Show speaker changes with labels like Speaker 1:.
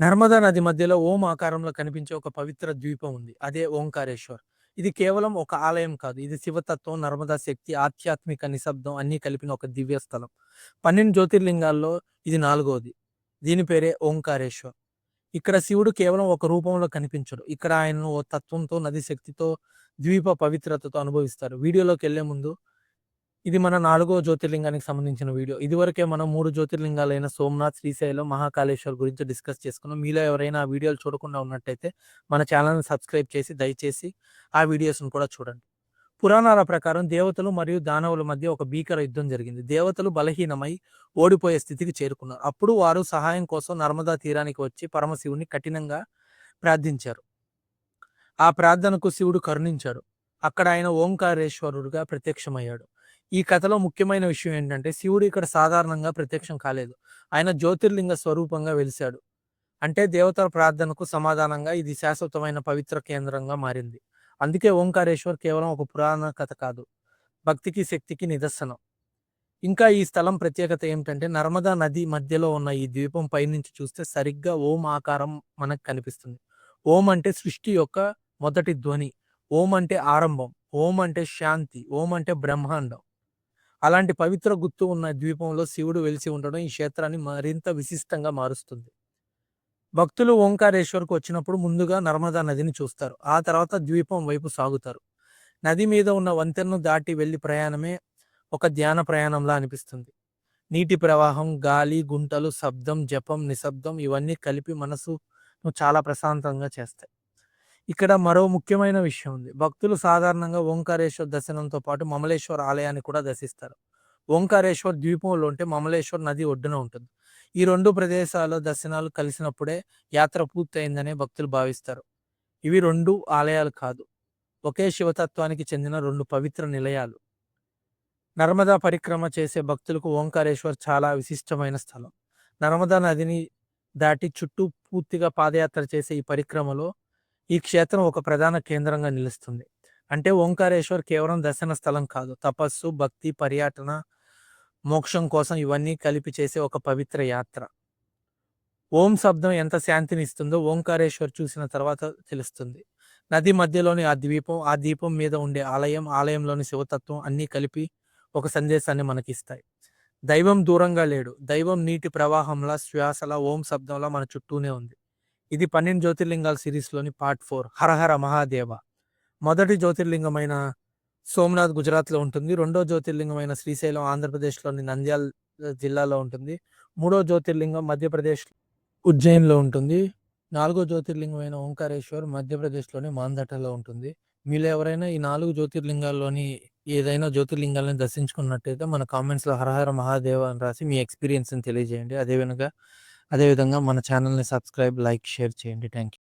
Speaker 1: నర్మదా నది మధ్యలో ఓం ఆకారంలో కనిపించే ఒక పవిత్ర ద్వీపం ఉంది. అదే ఓంకారేశ్వర్. ఇది కేవలం ఒక ఆలయం కాదు. ఇది శివతత్వం, నర్మదా శక్తి, ఆధ్యాత్మిక నిశ్శబ్దం అన్నీ కలిపిన ఒక దివ్య స్థలం. 12 జ్యోతిర్లింగాల్లో ఇది నాలుగోది. దీని పేరే ఓంకారేశ్వర్. ఇక్కడ శివుడు కేవలం ఒక రూపంలో కనిపించడు. ఇక్కడ ఆయనను ఓ తత్వంతో, నది శక్తితో, ద్వీప పవిత్రతతో అనుభవిస్తారు. వీడియోలోకెళ్ళే ముందు ఇది మన 4గో జ్యోతిర్లింగానికి సంబంధించిన వీడియో. ఇదివరకే మనం 3 జ్యోతిర్లింగాలైన సోమనాథ్, శ్రీశైలం, మహాకాళేశ్వర్ గురించి డిస్కస్ చేసుకున్నాం. మీలో ఎవరైనా ఆ వీడియోలు చూడకుండా ఉన్నట్టయితే మన ఛానెల్‌ని సబ్స్క్రైబ్ చేసి దయచేసి ఆ వీడియోస్‌ని కూడా చూడండి. పురాణాల ప్రకారం దేవతలు మరియు దానవుల మధ్య ఒక భీకర యుద్ధం జరిగింది. దేవతలు బలహీనమై ఓడిపోయే స్థితికి చేరుకున్నారు. అప్పుడు వారు సహాయం కోసం నర్మదా తీరానికి వచ్చి పరమశివుని కఠినంగా ప్రార్థించారు. ఆ ప్రార్థనకు శివుడు కరుణించాడు. అక్కడ ఆయన ఓంకారేశ్వరుడుగా ప్రత్యక్షమయ్యాడు. ఈ కథలో ముఖ్యమైన విషయం ఏంటంటే శివుడు ఇక్కడ సాధారణంగా ప్రత్యక్షం కాలేదు. ఆయన జ్యోతిర్లింగ స్వరూపంగా వెలిశాడు. అంటే దేవతల ప్రార్థనకు సమాధానంగా ఇది శాశ్వతమైన పవిత్ర కేంద్రంగా మారింది. అందుకే ఓంకారేశ్వర్ కేవలం ఒక పురాణ కథ కాదు, భక్తికి శక్తికి నిదర్శనం. ఇంకా ఈ స్థలం ప్రత్యేకత ఏమిటంటే నర్మదా నది మధ్యలో ఉన్న ఈ ద్వీపం పైనుంచి చూస్తే సరిగ్గా ఓం ఆకారం మనకు కనిపిస్తుంది. ఓం అంటే సృష్టి యొక్క మొదటి ధ్వని. ఓం అంటే ఆరంభం. ఓం అంటే శాంతి. ఓం అంటే బ్రహ్మాండం. అలాంటి పవిత్ర గుర్తు ఉన్న ద్వీపంలో శివుడు వెలిసి ఉండడం ఈ క్షేత్రాన్ని మరింత విశిష్టంగా మారుస్తుంది. భక్తులు ఓంకారేశ్వర్కు వచ్చినప్పుడు ముందుగా నర్మదా నదిని చూస్తారు. ఆ తర్వాత ద్వీపం వైపు సాగుతారు. నది మీద ఉన్న వంతెనను దాటి వెళ్లి ప్రయాణమే ఒక ధ్యాన ప్రయాణంలా అనిపిస్తుంది. నీటి ప్రవాహం, గాలి, గుంటలు, శబ్దం, జపం, నిశ్శబ్దం ఇవన్నీ కలిపి మనసును చాలా ప్రశాంతంగా చేస్తాయి. ఇక్కడ మరో ముఖ్యమైన విషయం ఉంది. భక్తులు సాధారణంగా ఓంకారేశ్వర్ దర్శనంతో పాటు మమలేశ్వర్ ఆలయాన్ని కూడా దర్శిస్తారు. ఓంకారేశ్వర్ ద్వీపంలో ఉంటే మమలేశ్వర్ నది ఒడ్డున ఉంటుంది. ఈ 2 ప్రదేశాల దర్శనాలు కలిసినప్పుడే యాత్ర పూర్తయిందనే భక్తులు భావిస్తారు. ఇవి 2 ఆలయాలు కాదు, ఒకే శివతత్వానికి చెందిన 2 పవిత్ర నిలయాలు. నర్మదా పరిక్రమ చేసే భక్తులకు ఓంకారేశ్వర్ చాలా విశిష్టమైన స్థలం. నర్మదా నదిని దాటి చుట్టూ పూర్తిగా పాదయాత్ర చేసే ఈ పరిక్రమలో ఈ క్షేత్రం ఒక ప్రధాన కేంద్రంగా నిలుస్తుంది. అంటే ఓంకారేశ్వర్ కేవలం దర్శన స్థలం కాదు, తపస్సు, భక్తి, పర్యటన, మోక్షం కోసం ఇవన్నీ కలిపి చేసే ఒక పవిత్ర యాత్ర. ఓం శబ్దం ఎంత శాంతిని ఇస్తుందో ఓంకారేశ్వర్ చూసిన తర్వాత తెలుస్తుంది. నది మధ్యలోని ఆ ద్వీపం, ఆ ద్వీపం మీద ఉండే ఆలయం, ఆలయంలోని శివతత్వం అన్నీ కలిపి ఒక సందేశాన్ని మనకిస్తాయి. దైవం దూరంగా లేడు. దైవం నీటి ప్రవాహంలా, శ్వాసలా, ఓం శబ్దంలా మన చుట్టూనే ఉంది. ఇది 12 జ్యోతిర్లింగాల సిరీస్లోని పార్ట్ 4 హరహర మహాదేవ. మొదటి జ్యోతిర్లింగమైన సోమనాథ్ గుజరాత్లో ఉంటుంది. రెండో జ్యోతిర్లింగమైన శ్రీశైలం ఆంధ్రప్రదేశ్లోని నంద్యాల జిల్లాలో ఉంటుంది. మూడో జ్యోతిర్లింగం మధ్యప్రదేశ్ ఉజ్జయిన్లో ఉంటుంది. 4గో జ్యోతిర్లింగమైన ఓంకారేశ్వర్ మధ్యప్రదేశ్లోని మాందటలో ఉంటుంది. మీలో ఎవరైనా ఈ 4 జ్యోతిర్లింగాల్లోని ఏదైనా జ్యోతిర్లింగాలను దర్శించుకున్నట్టయితే మన కామెంట్స్‌లో హరహర మహాదేవ అని రాసి మీ ఎక్స్‌పీరియన్స్‌ని తెలియజేయండి. అదేవిధంగా మన ఛానల్‌ని సబ్స్క్రైబ్, లైక్, షేర్ చేయండి. Thank you.